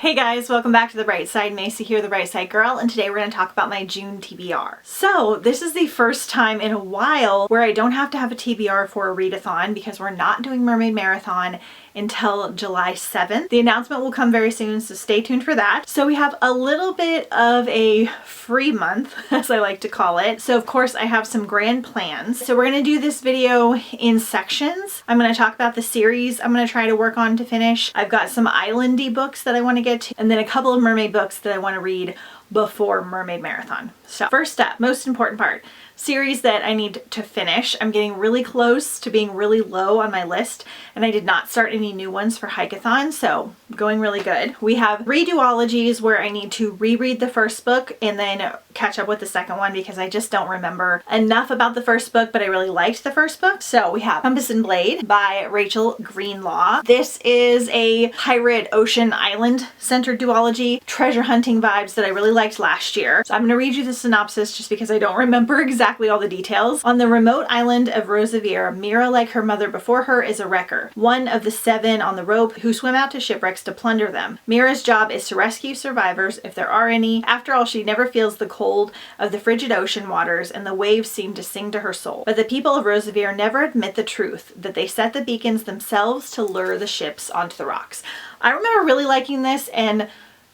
Hey guys, welcome back to The Bright Side. Macy here, The Bright Side Girl, and today we're going to talk about my June TBR. So this is the first time in a while where I don't have to have a TBR for a readathon because we're not doing Mermaid Marathon until July 7th. The announcement will come very soon, so stay tuned for that. So we have a little bit of a free month, as I like to call it. So of course I have some grand plans. So we're going to do this video in sections. I'm going to talk about the series I'm going to try to work on to finish. I've got some islandy books that I want to get to, and then a couple of mermaid books that I want to read before Mermaid Marathon. So first up, most important part, series that I need to finish. I'm getting really close to being really low on my list, and I did not start any new ones for Hike-a-thon, so going really good. We have 3 duologies where I need to reread the first book and then catch up with the second one because I just don't remember enough about the first book, but I really liked the first book. So we have Compass and Blade by Rachel Greenlaw. This is a pirate ocean island centered duology, treasure hunting vibes that I really liked last year. So I'm going to read you the synopsis just because I don't remember exactly all the details. On the remote island of Rosevere, Mira, like her mother before her, is a wrecker, one of the 7 on the rope who swim out to shipwrecks to plunder them. Mira's job is to rescue survivors, if there are any. After all, she never feels the cold of the frigid ocean waters, and the waves seem to sing to her soul. But the people of Rosevere never admit the truth, that they set the beacons themselves to lure the ships onto the rocks. I remember really liking this and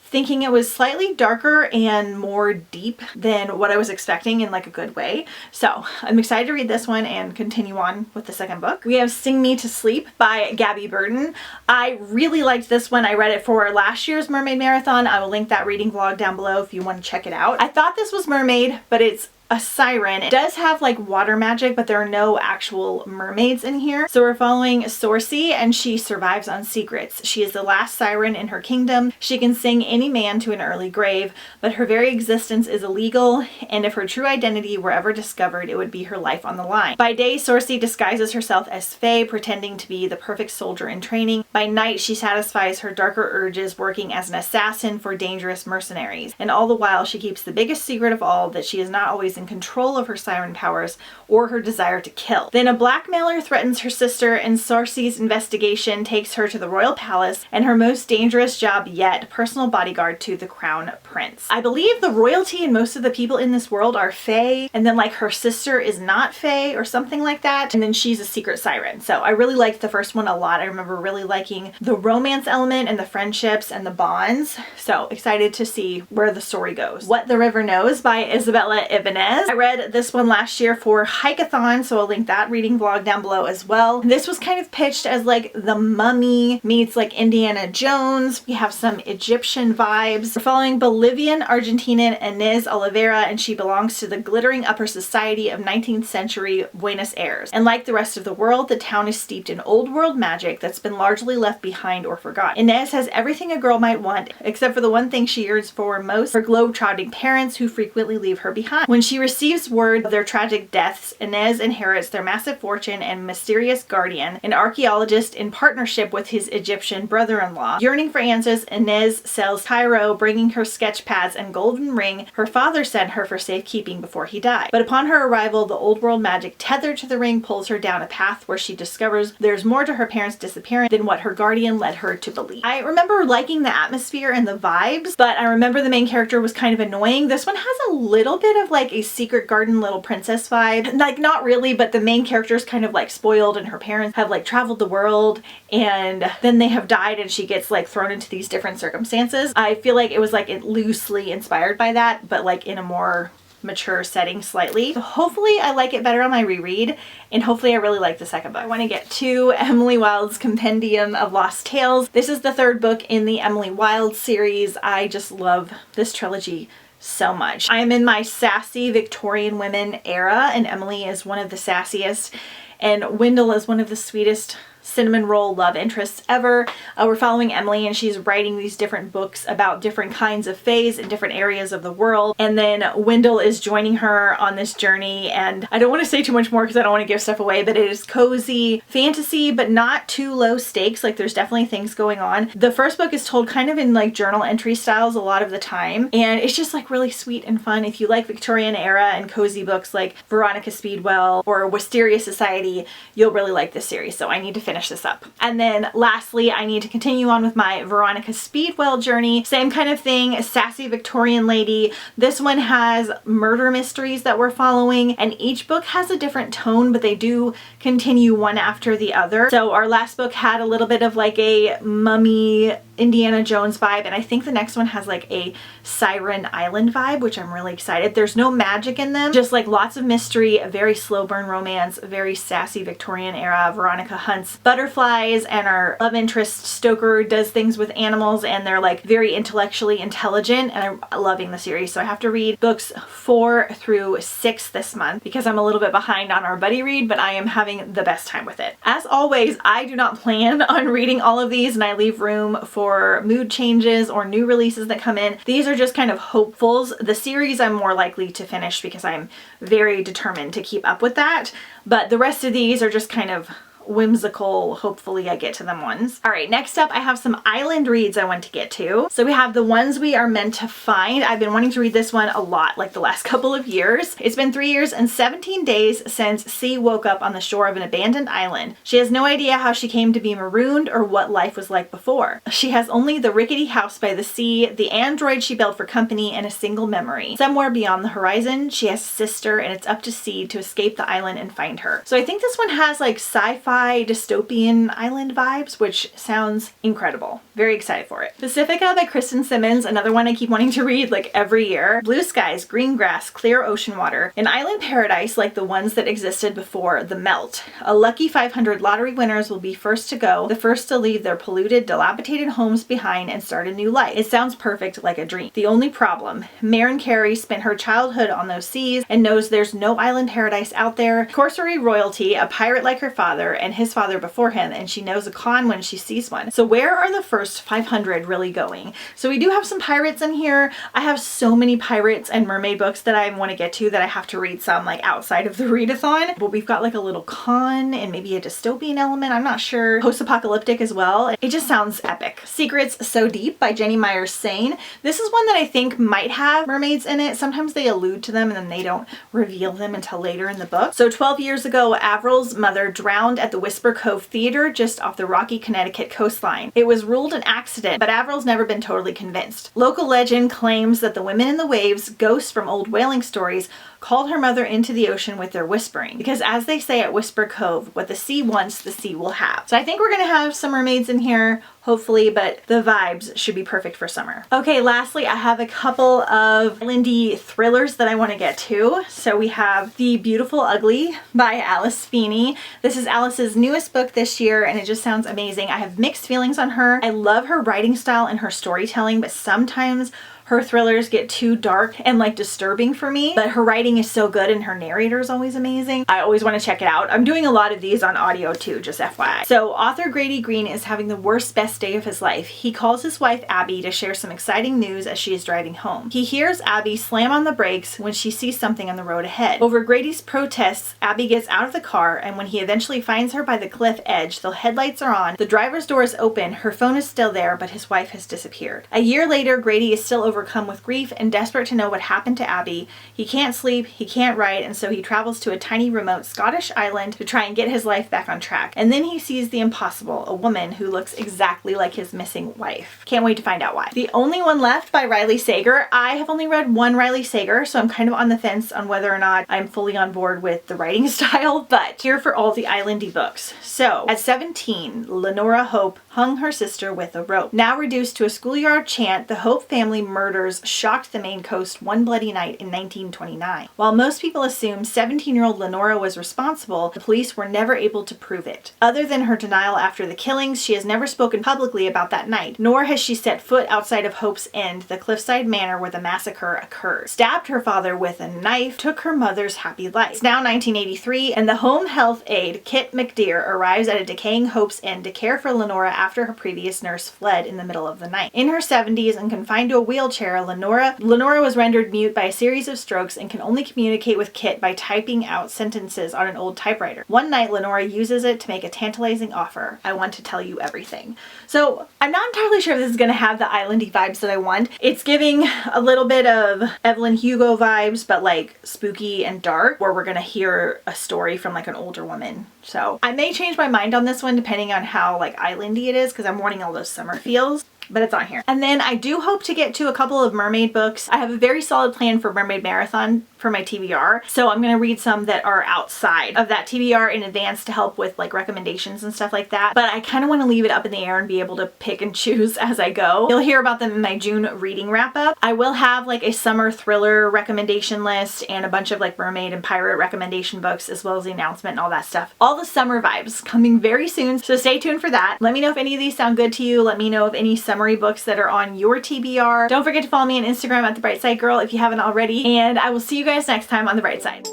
thinking it was slightly darker and more deep than what I was expecting in like a good way. So I'm excited to read this one and continue on with the second book. We have Sing Me to Sleep by Gabby Burton. I really liked this one. I read it for last year's Mermaid Marathon. I will link that reading vlog down below if you want to check it out. I thought this was Mermaid, but it's a siren. It does have like water magic, but there are no actual mermaids in here. So we're following Sorcy, and she survives on secrets. She is the last siren in her kingdom. She can sing any man to an early grave, but her very existence is illegal, and if her true identity were ever discovered, it would be her life on the line. By day, Sorcy disguises herself as Faye, pretending to be the perfect soldier in training. By night, she satisfies her darker urges, working as an assassin for dangerous mercenaries. And all the while, she keeps the biggest secret of all, that she is not always in control of her siren powers or her desire to kill. Then a blackmailer threatens her sister, and Sorcy's investigation takes her to the royal palace and her most dangerous job yet, personal bodyguard to the crown prince. I believe the royalty and most of the people in this world are Fae, and then like her sister is not Fae or something like that, and then she's a secret siren. So I really liked the first one a lot. I remember really liking the romance element and the friendships and the bonds. So excited to see where the story goes. What the River Knows by Isabella Ibanez. I read this one last year for Hike-a-thon, so I'll link that reading vlog down below as well. This was kind of pitched as like The Mummy meets like Indiana Jones. We have some Egyptian vibes. We're following Bolivian Argentinian Inez Oliveira, and she belongs to the glittering upper society of 19th century Buenos Aires. And like the rest of the world, the town is steeped in old world magic that's been largely left behind or forgotten. Inez has everything a girl might want, except for the one thing she yearns for most, her globe-trotting parents who frequently leave her behind. When she receives word of their tragic deaths, Inez inherits their massive fortune and mysterious guardian, an archaeologist in partnership with his Egyptian brother-in-law. Yearning for answers, Inez sells Cairo, bringing her sketch pads and golden ring her father sent her for safekeeping before he died. But upon her arrival, the old world magic tethered to the ring pulls her down a path where she discovers there's more to her parents' disappearance than what her guardian led her to believe. I remember liking the atmosphere and the vibes, but I remember the main character was kind of annoying. This one has a little bit of like a secret garden little princess vibe. Like not really, but the main character is kind of like spoiled, and her parents have like traveled the world and then they have died, and she gets like thrown into these different circumstances. I feel like it was like loosely inspired by that, but like in a more mature setting slightly. So hopefully I like it better on my reread, and hopefully I really like the second book. I want to get to Emily Wilde's Compendium of Lost Tales. This is the 3rd book in the Emily Wilde series. I just love this trilogy so much. I am in my sassy Victorian women era, and Emily is one of the sassiest, and Wendell is one of the sweetest cinnamon roll love interests ever. We're following Emily, and she's writing these different books about different kinds of fays in different areas of the world, and then Wendell is joining her on this journey. And I don't want to say too much more because I don't want to give stuff away, but it is cozy fantasy, but not too low stakes. Like there's definitely things going on. The first book is told kind of in like journal entry styles a lot of the time, and it's just like really sweet and fun. If you like Victorian era and cozy books like Veronica Speedwell or Wisteria Society, you'll really like this series, so I need to finish finish this up. And then lastly, I need to continue on with my Veronica Speedwell journey. Same kind of thing, sassy Victorian lady. This one has murder mysteries that we're following, and each book has a different tone, but they do continue one after the other. So our last book had a little bit of like a mummy Indiana Jones vibe, and I think the next one has like a Siren Island vibe, which I'm really excited. There's no magic in them, just like lots of mystery, a very slow burn romance, very sassy Victorian era. Veronica hunts butterflies, and our love interest Stoker does things with animals, and they're like very intellectually intelligent, and I'm loving the series. So I have to read books 4 through 6 this month because I'm a little bit behind on our buddy read, but I am having the best time with it. As always, I do not plan on reading all of these, and I leave room for mood changes or new releases that come in. These are just kind of hopefuls. The series I'm more likely to finish because I'm very determined to keep up with that, but the rest of these are just kind of whimsical, hopefully I get to them ones. All right, next up I have some island reads I want to get to. So we have The Ones We Are Meant to Find. I've been wanting to read this one a lot, like the last couple of years. It's been 3 years and 17 days since C woke up on the shore of an abandoned island. She has no idea how she came to be marooned or what life was like before. She has only the rickety house by the sea, the android she built for company, and a single memory. Somewhere beyond the horizon, she has a sister, and it's up to C to escape the island and find her. So I think this one has like sci-fi dystopian island vibes, which sounds incredible. Very excited for it. Pacifica by Kristen Simmons, another one I keep wanting to read like every year. Blue skies, green grass, clear ocean water. An island paradise like the ones that existed before the melt. A lucky 500 lottery winners will be first to go, the first to leave their polluted, dilapidated homes behind and start a new life. It sounds perfect, like a dream. The only problem, Maren Carey spent her childhood on those seas and knows there's no island paradise out there. Corsair royalty, a pirate like her father, and his father before him, and she knows a con when she sees one. So where are the first 500 really going? So we do have some pirates in here. I have so many pirates and mermaid books that I want to get to that I have to read some like outside of the readathon, but we've got like a little con and maybe a dystopian element. I'm not sure. Post-apocalyptic as well. It just sounds epic. Secrets So Deep by Jenny Myers Sane. This is one that I think might have mermaids in it. Sometimes they allude to them and then they don't reveal them until later in the book. So 12 years ago, Avril's mother drowned at the Whisper Cove Theater just off the rocky Connecticut coastline. It was ruled an accident, but Avril's never been totally convinced. Local legend claims that the women in the waves, ghosts from old whaling stories, called her mother into the ocean with their whispering. Because as they say at Whisper Cove, what the sea wants, the sea will have. So I think we're gonna have some mermaids in here, hopefully, but the vibes should be perfect for summer. Okay, lastly, I have a couple of islandy thrillers that I want to get to. So we have The Beautiful Ugly by Alice Feeney. This is Alice's newest book this year, and it just sounds amazing. I have mixed feelings on her. I love her writing style and her storytelling, but sometimes her thrillers get too dark and like disturbing for me, but her writing is so good and her narrator is always amazing. I always want to check it out. I'm doing a lot of these on audio too, just FYI. So author Grady Green is having the worst best day of his life. He calls his wife Abby to share some exciting news as she is driving home. He hears Abby slam on the brakes when she sees something on the road ahead. Over Grady's protests, Abby gets out of the car, and when he eventually finds her by the cliff edge, the headlights are on, the driver's door is open, her phone is still there, but his wife has disappeared. A year later, Grady is still overcome with grief and desperate to know what happened to Abby. He can't sleep, he can't write, and so he travels to a tiny remote Scottish island to try and get his life back on track. And then he sees the impossible, a woman who looks exactly like his missing wife. Can't wait to find out why. The Only One Left by Riley Sager. I have only read one Riley Sager, so I'm kind of on the fence on whether or not I'm fully on board with the writing style, but here for all the islandy books. So, at 17, Lenora Hope hung her sister with a rope. Now reduced to a schoolyard chant, the Hope family murders shocked the Maine coast one bloody night in 1929. While most people assume 17-year-old Lenora was responsible, the police were never able to prove it. Other than her denial after the killings, she has never spoken publicly about that night, nor has she set foot outside of Hope's End, the cliffside manor where the massacre occurred. Stabbed her father with a knife, took her mother's happy life. It's now 1983, and the home health aide, Kit McDear, arrives at a decaying Hope's End to care for Lenora after her previous nurse fled in the middle of the night. In her 70s and confined to a wheelchair, Lenora was rendered mute by a series of strokes and can only communicate with Kit by typing out sentences on an old typewriter. One night, Lenora uses it to make a tantalizing offer. I want to tell you everything. So I'm not entirely sure if this is going to have the islandy vibes that I want. It's giving a little bit of Evelyn Hugo vibes, but like spooky and dark, where we're going to hear a story from like an older woman So I may change my mind on this one depending on how like islandy it is, because I'm wanting all those summer feels. But it's on here. And then I do hope to get to a couple of Mermaid books. I have a very solid plan for Mermaid Marathon for my TBR. So I'm going to read some that are outside of that TBR in advance to help with like recommendations and stuff like that. But I kind of want to leave it up in the air and be able to pick and choose as I go. You'll hear about them in my June reading wrap up. I will have like a summer thriller recommendation list and a bunch of like mermaid and pirate recommendation books, as well as the announcement and all that stuff. All the summer vibes coming very soon. So stay tuned for that. Let me know if any of these sound good to you. Let me know of any summary books that are on your TBR. Don't forget to follow me on Instagram at The Bright Side Girl if you haven't already. And I will see you guys next time on The Bright Side.